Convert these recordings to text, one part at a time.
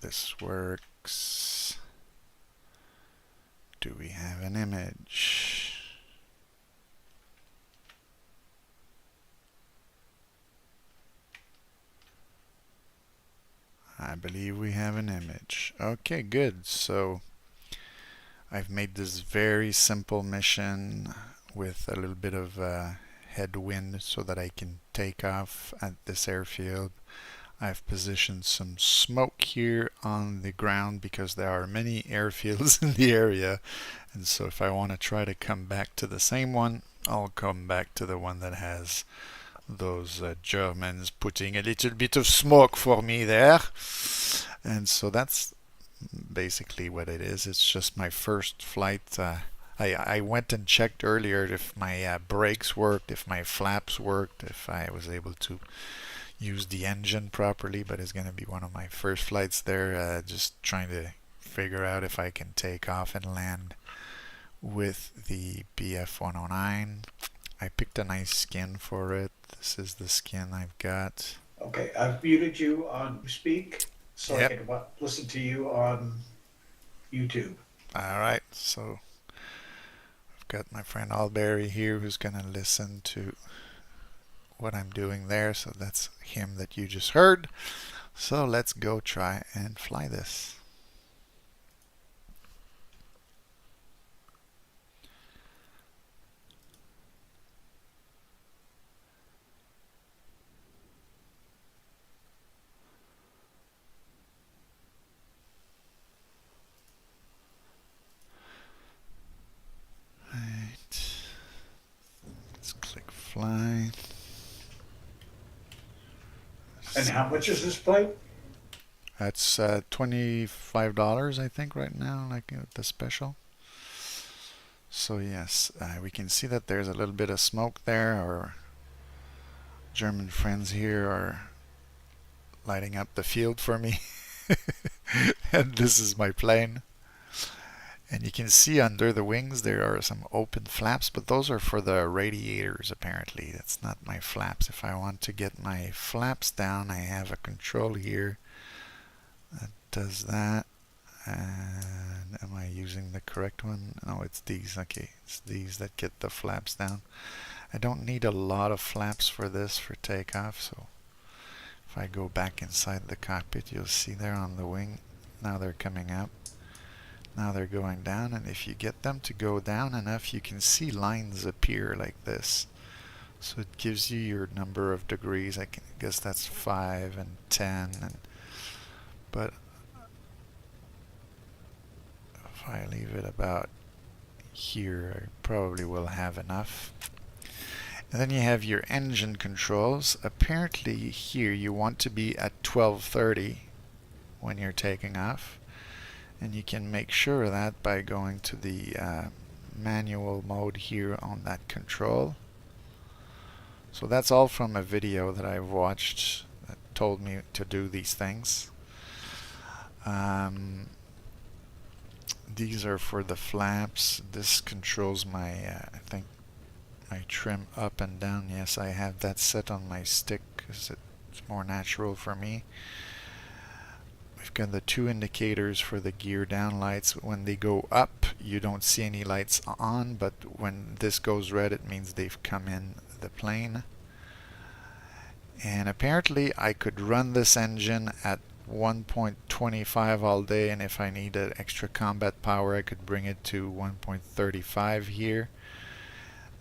this works. Do we have an image? I believe we have an image. Okay, good. So I've made this very simple mission with a little bit of headwind so that I can take off at this airfield. I've positioned some smoke here on the ground because there are many airfields in the area, and so if I want to try to come back to the same one, I'll come back to the one that has those Germans putting a little bit of smoke for me there. And so that's basically what it is. It's just my first flight. I went and checked earlier if my brakes worked, if my flaps worked, if I was able to use the engine properly, but it's going to be one of my first flights there, just trying to figure out if I can take off and land with the Bf-109. I picked a nice skin for it. This is the skin I've got. Okay, I've muted you on Speak so Yep. I can listen to you on YouTube. All right, so I've got my friend Alberry here who's going to listen to what I'm doing there. So that's him that you just heard. So let's go try and fly this. Let's click fly. And how much is this flight? That's $25, I think, right now, like the special. So yes, we can see that there's a little bit of smoke there. Our German friends here are lighting up the field for me. And this is my plane. And you can see under the wings there are some open flaps, but those are for the radiators apparently. That's not my flaps. If I want to get my flaps down, I have a control here that does that. And am I using the correct one? No, it's these. Okay, it's these that get the flaps down. I don't need a lot of flaps for this for takeoff, so if I go back inside the cockpit, you'll see there on the wing. Now they're coming up. Now they're going down, and if you get them to go down enough, you can see lines appear like this. So it gives you your number of degrees. I guess that's 5 and 10. But if I leave it about here, I probably will have enough. And then you have your engine controls. Apparently here you want to be at 1230 when you're taking off. And you can make sure of that by going to the manual mode here on that control. So that's all from a video that I've watched that told me to do these things. These are for the flaps. This controls my, I think, my trim up and down. Yes, I have that set on my stick because it's more natural for me. We've got the 2 indicators for the gear down lights. When they go up, you don't see any lights on, but when this goes red, it means they've come in the plane. And apparently I could run this engine at 1.25 all day, and if I needed extra combat power, I could bring it to 1.35 here.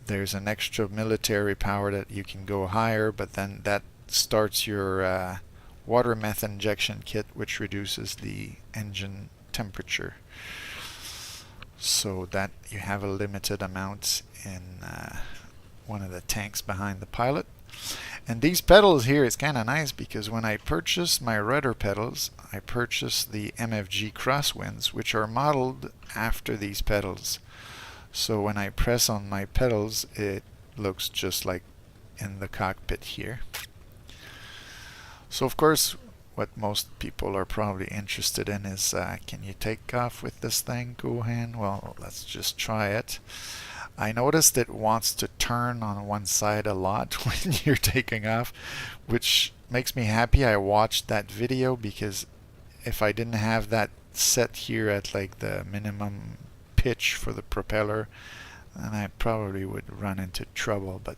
There's an extra military power that you can go higher, but then that starts your water meth injection kit, which reduces the engine temperature, so that you have a limited amount in one of the tanks behind the pilot. And these pedals here, it's kind of nice because when I purchased my rudder pedals, I purchased the MFG crosswinds, which are modeled after these pedals. So when I press on my pedals, it looks just like in the cockpit here. So of course, what most people are probably interested in is, can you take off with this thing, Gohan? Well, let's just try it. I noticed it wants to turn on one side a lot when you're taking off, which makes me happy I watched that video because if I didn't have that set here at like the minimum pitch for the propeller, then I probably would run into trouble. But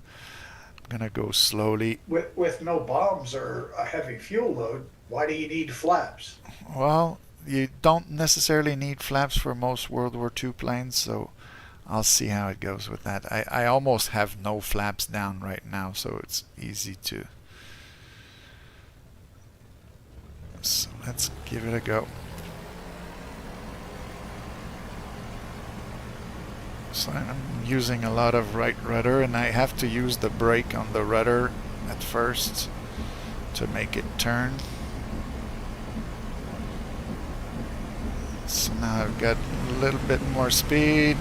I'm gonna go slowly. With no bombs or a heavy fuel load, why do you need flaps? Well, you don't necessarily need flaps for most World War II planes, so I'll see how it goes with that. I almost have no flaps down right now, so it's easy to. So let's give it a go. So I'm using a lot of right rudder, and I have to use the brake on the rudder at first to make it turn. So now I've got a little bit more speed.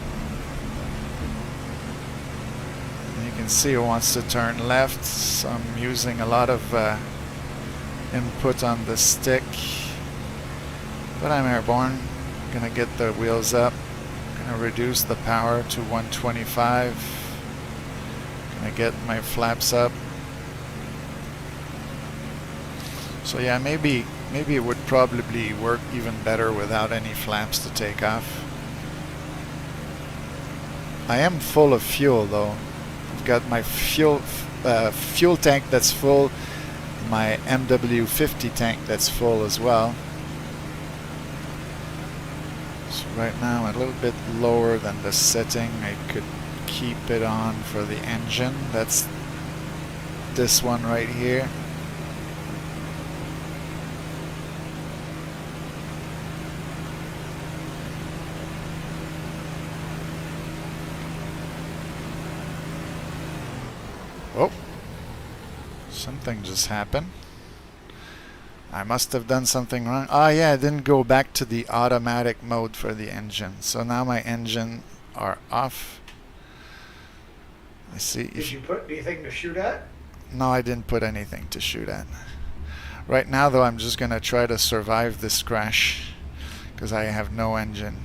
And you can see it wants to turn left, so I'm using a lot of input on the stick. But I'm airborne. Gonna get the wheels up. Gonna reduce the power to 125. Gonna get my flaps up. So yeah, maybe it would probably work even better without any flaps to take off. I am full of fuel though. I've got my fuel tank that's full, my MW50 tank that's full as well. So right now I'm a little bit lower than the setting. I could keep it on for the engine. That's this one right here. Oh, something just happened. I must have done something wrong. Ah, yeah, I didn't go back to the automatic mode for the engine. So now my engine are off. Let's see. Did you put anything to shoot at? No, I didn't put anything to shoot at. Right now, though, I'm just going to try to survive this crash because I have no engine.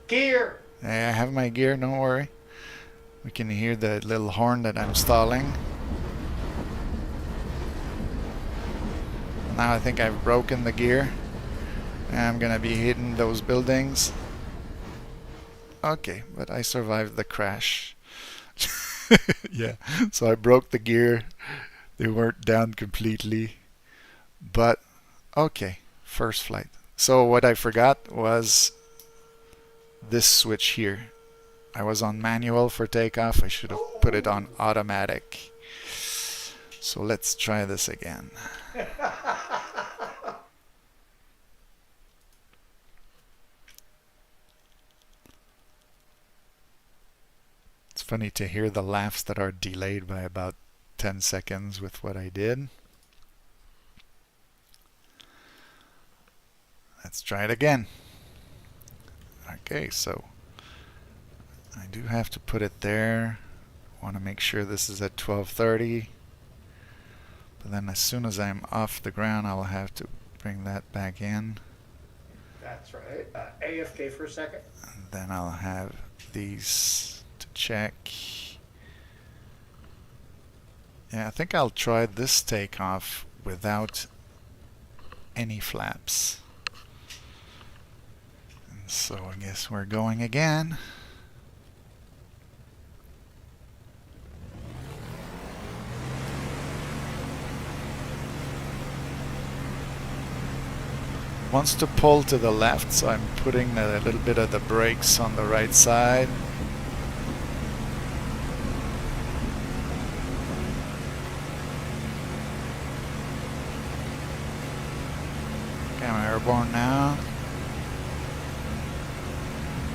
Gear! I have my gear, don't worry. We can hear the little horn that I'm stalling. Now I think I've broken the gear. I'm gonna be hitting those buildings. Okay, but I survived the crash. Yeah, so I broke the gear. They weren't down completely. But, okay, first flight. So what I forgot was this switch here. I was on manual for takeoff. I should have put it on automatic. So let's try this again. It's funny to hear the laughs that are delayed by about 10 seconds with what I did. Let's try it again. Okay, so I do have to put it there. I want to make sure this is at 12:30. But then as soon as I'm off the ground, I'll have to bring that back in. That's right. AFK for a second. And then I'll have these to check. Yeah, I think I'll try this takeoff without any flaps. And so I guess we're going again. Wants to pull to the left, so I'm putting a little bit of the brakes on the right side. Okay, I'm airborne now.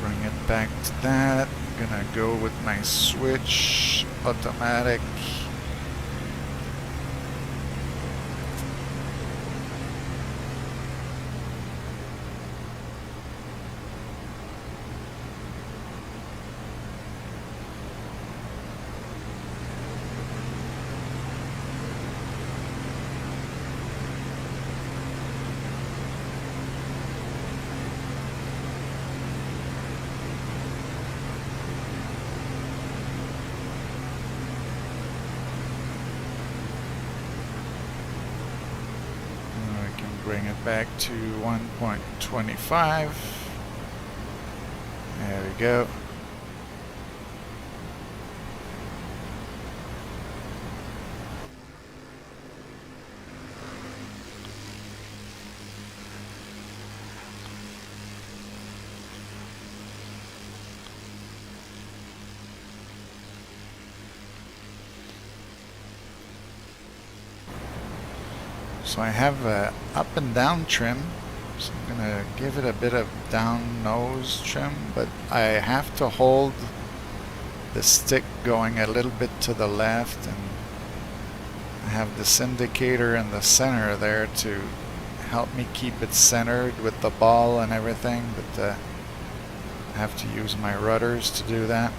Bring it back to that. I'm gonna go with my switch, automatic. bring it back to 1.25. There we go. So I have a up and down trim, so I'm gonna give it a bit of down nose trim, but I have to hold the stick going a little bit to the left, and I have this indicator in the center there to help me keep it centered with the ball and everything, but I have to use my rudders to do that.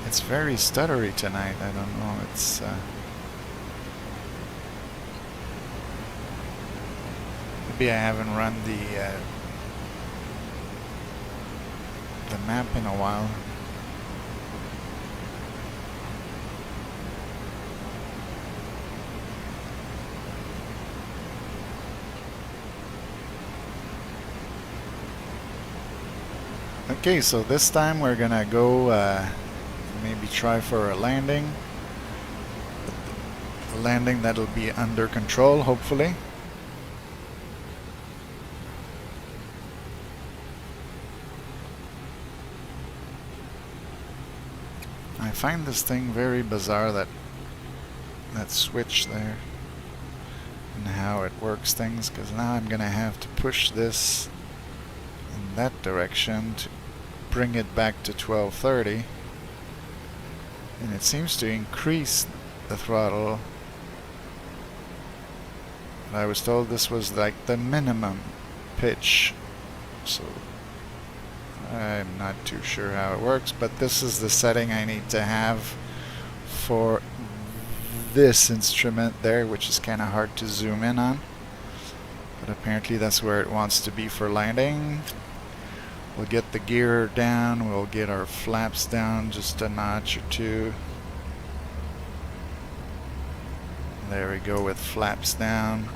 It's very stuttery tonight. I don't know. It's maybe I haven't run the map in a while. Okay, so this time we're gonna go maybe try for a landing. A landing that'll be under control, hopefully. I find this thing very bizarre, that switch there and how it works things, because now I'm gonna have to push this in that direction to bring it back to 1230. And it seems to increase the throttle. But I was told this was like the minimum pitch, so I'm not too sure how it works, but this is the setting I need to have for this instrument there, which is kind of hard to zoom in on, but apparently that's where it wants to be for landing. We'll get the gear down, we'll get our flaps down just a notch or two. There we go with flaps down.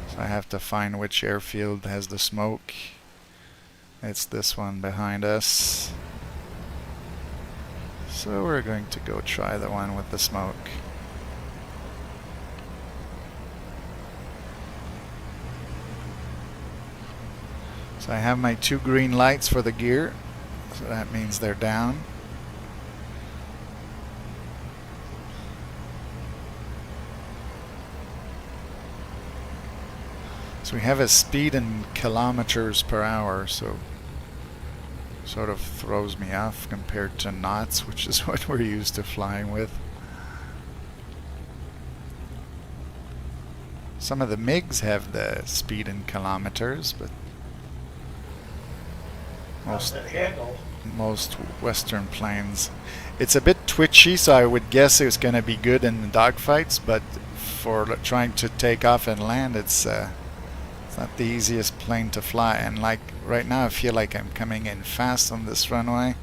So I have to find which airfield has the smoke. It's this one behind us. So we're going to go try the one with the smoke. So I have my 2 green lights for the gear, so that means they're down. So we have a speed in kilometers per hour, so sort of throws me off compared to knots, which is what we're used to flying with. Some of the MiGs have the speed in kilometers, but most Western planes, it's a bit twitchy, so I would guess it's going to be good in the dogfights, but for trying to take off and land, it's not the easiest plane to fly. And like right now I feel like I'm coming in fast on this runway.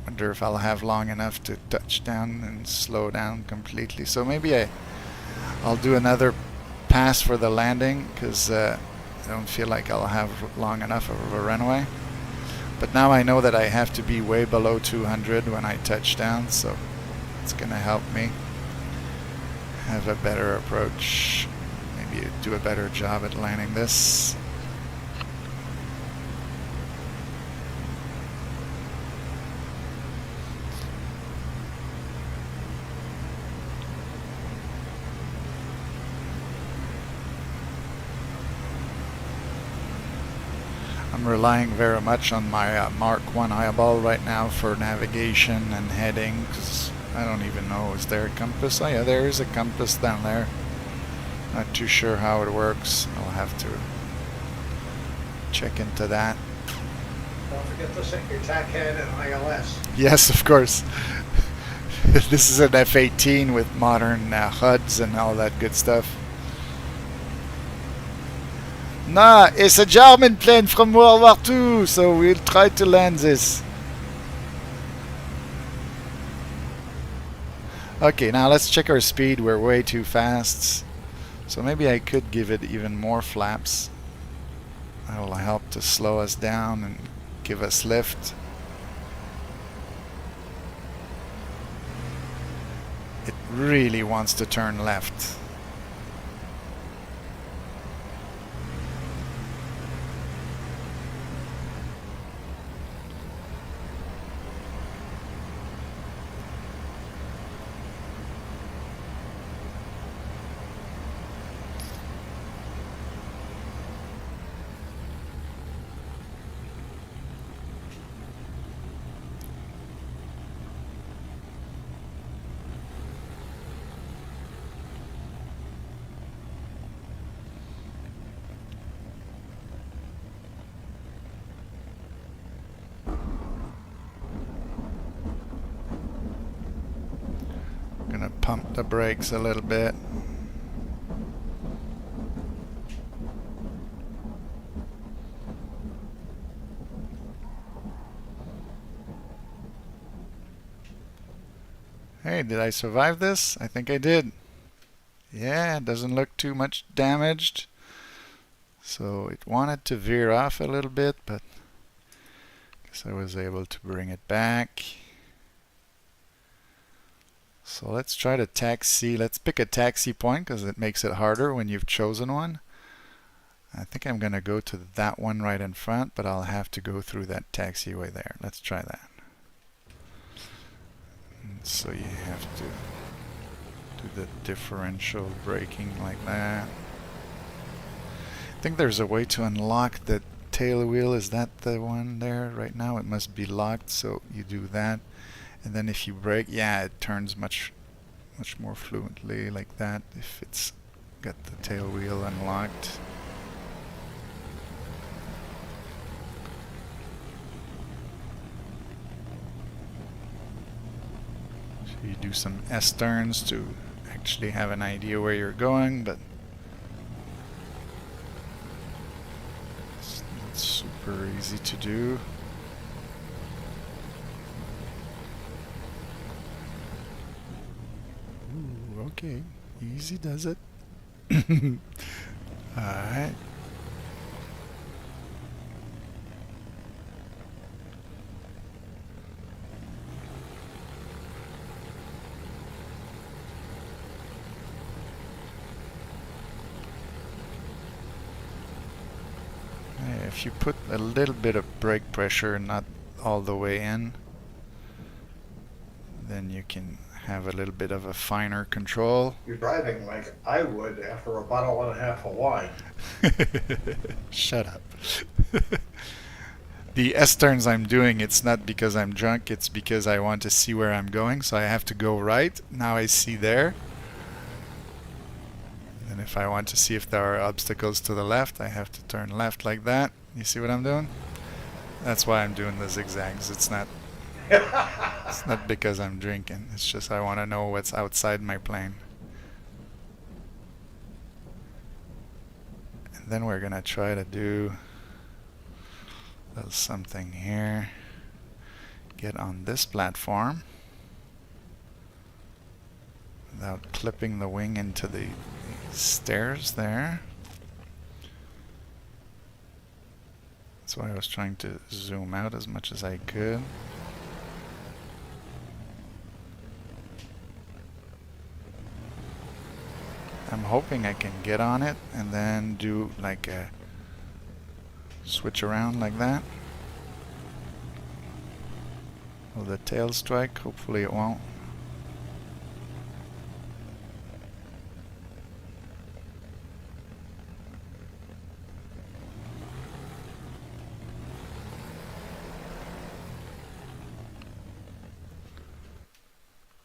Wonder if I'll have long enough to touch down and slow down completely. So maybe I'll do another pass for the landing, because I don't feel like I'll have long enough of a runway. But now I know that I have to be way below 200 when I touch down, so it's gonna help me have a better approach, maybe do a better job at landing this. I'm relying very much on my Mark 1 eyeball right now for navigation and heading, because I don't even know, is there a compass? Oh yeah, there is a compass down there. Not too sure how it works. I'll have to check into that. Don't forget to set your TAC head and ILS. Yes, of course. This is an F-18 with modern HUDs and all that good stuff. Nah, it's a German plane from World War II, so we'll try to land this. Okay, now let's check our speed. We're way too fast. So maybe I could give it even more flaps. That'll help to slow us down and give us lift. It really wants to turn left. Gonna pump the brakes a little bit. Hey, did I survive this? I think I did. Yeah, it doesn't look too much damaged. So it wanted to veer off a little bit, but I guess I was able to bring it back. So let's try to taxi. Let's pick a taxi point because it makes it harder when you've chosen one. I think I'm going to go to that one right in front, but I'll have to go through that taxiway there. Let's try that. So you have to do the differential braking like that. I think there's a way to unlock the tail wheel. Is that the one there? Right now it must be locked, so you do that. And then if you brake, yeah, it turns much more fluently like that if it's got the tail wheel unlocked. So you do some S-turns to actually have an idea where you're going, but it's not super easy to do. Okay, easy does it. Alright. If you put a little bit of brake pressure, not all the way in, then you can have a little bit of a finer control. You're driving like I would after a bottle and a half of wine. Shut up. The S-turns I'm doing, it's not because I'm drunk, it's because I want to see where I'm going, so I have to go right. Now I see there. And if I want to see if there are obstacles to the left, I have to turn left like that. You see what I'm doing? That's why I'm doing the zigzags. It's not because I'm drinking. It's just I want to know what's outside my plane. And then we're gonna try to do a little something here. Get on this platform without clipping the wing into the stairs there. That's why I was trying to zoom out as much as I could. I'm hoping I can get on it and then do like a switch around like that. Will the tail strike? Hopefully it won't.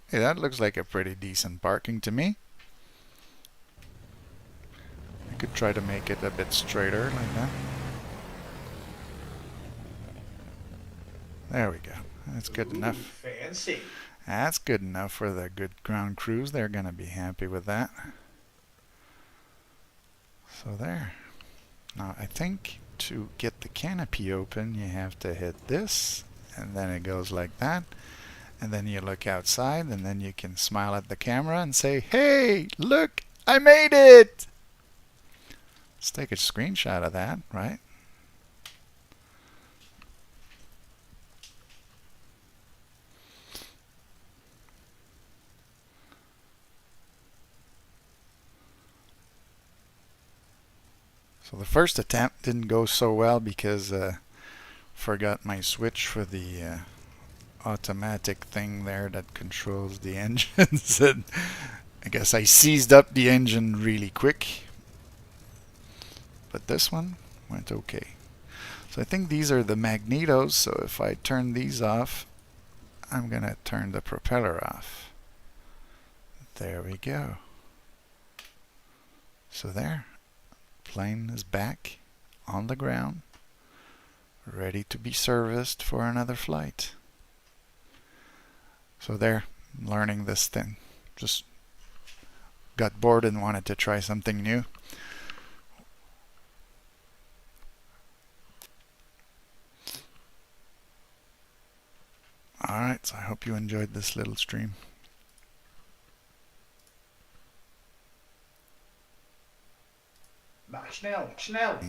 Hey, that looks like a pretty decent parking to me. I could try to make it a bit straighter like that. There we go. That's good enough. Fancy. That's good enough for the good ground crews. They're going to be happy with that. So there. Now I think to get the canopy open, you have to hit this, and then it goes like that. And then you look outside, and then you can smile at the camera and say, "Hey, look, I made it!" Let's take a screenshot of that, right? So the first attempt didn't go so well because forgot my switch for the automatic thing there that controls the engines. And I guess I seized up the engine really quick. But this one went okay. So I think these are the magnetos. So if I turn these off, I'm going to turn the propeller off. There we go. So there, plane is back on the ground, ready to be serviced for another flight. So there, learning this thing. Just got bored and wanted to try something new. Alright, so I hope you enjoyed this little stream. Mach schnell, schnell.